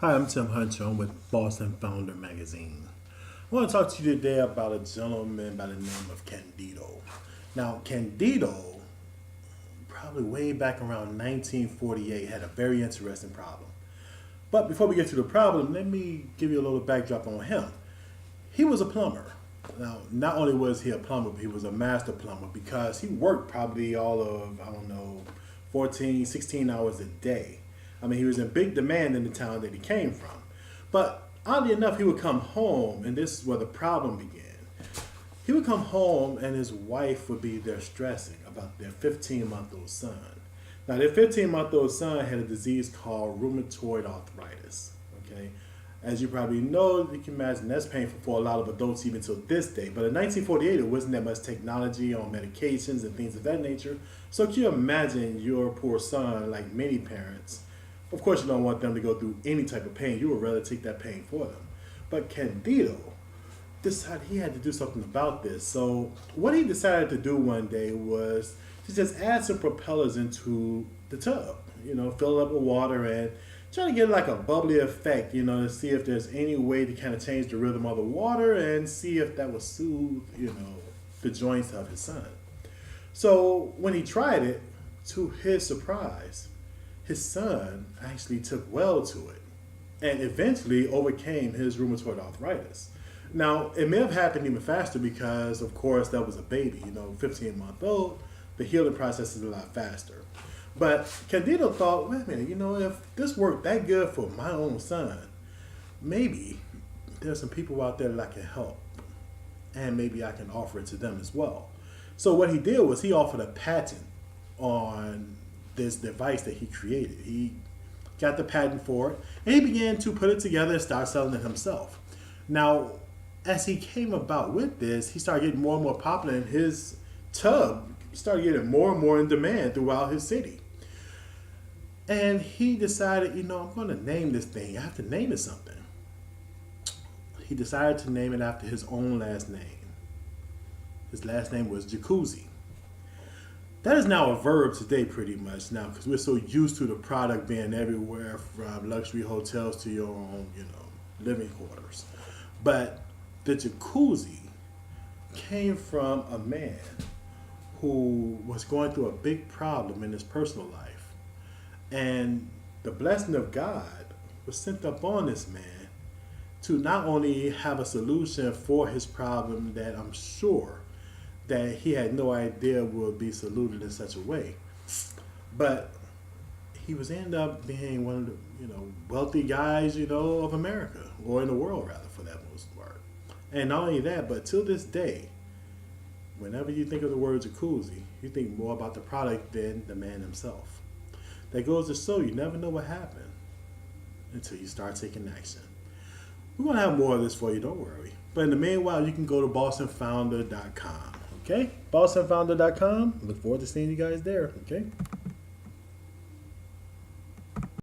Hi, I'm Tim Hunter. I'm with Boston Founder Magazine. I want to talk to you today about a gentleman by the name of Candido. Now, Candido, probably way back around 1948, had a very interesting problem. But before we get to the problem, let me give you a little backdrop on him. He was a plumber. Now, not only was he a plumber, but he was a master plumber because he worked probably all of, 14, 16 hours a day. I mean, he was in big demand in the town that he came from. But oddly enough, he would come home, and this is where the problem began. He would come home, and his wife would be there stressing about their 15-month-old son. Now, their 15-month-old son had a disease called rheumatoid arthritis. Okay, as you probably know, you can imagine that's painful for a lot of adults even till this day. But in 1948, there wasn't that much technology on medications and things of that nature. So can you imagine your poor son, like many parents? Of course, you don't want them to go through any type of pain. You would rather take that pain for them. But Candido decided he had to do something about this. So what he decided to do one day was to just add some propellers into the tub. Fill it up with water and try to get like a bubbly effect, to see if there's any way to kind of change the rhythm of the water and see if that would soothe, the joints of his son. So when he tried it, to his surprise, his son actually took well to it and eventually overcame his rheumatoid arthritis. Now, it may have happened even faster because, of course, that was a baby, 15-month-old. The healing process is a lot faster. But Candido thought, wait a minute, if this worked that good for my own son, maybe there's some people out there that I can help and maybe I can offer it to them as well. So what he did was he offered a patent on this device that he created. He got the patent for it, and he began to put it together and start selling it himself. Now, as he came about with this, he started getting more and more popular, and his tub started getting more and more in demand throughout his city. And he decided, I'm going to name this thing. I have to name it something. He decided to name it after his own last name. His last name was Jaccuzzi. That is now a verb today pretty much now because we're so used to the product being everywhere from luxury hotels to your own, living quarters. But the Jaccuzzi came from a man who was going through a big problem in his personal life. And the blessing of God was sent upon this man to not only have a solution for his problem that I'm sure that he had no idea would be saluted in such a way. But he was end up being one of the, wealthy guys, of America, or in the world rather, for that most part. And not only that, but till this day, whenever you think of the word Jaccuzzi, you think more about the product than the man himself. That goes to show you never know what happened until you start taking action. We're going to have more of this for you, don't worry. But in the meanwhile, you can go to bostonfounder.com. Okay? bostonfounder.com. Look forward to seeing you guys there. Okay?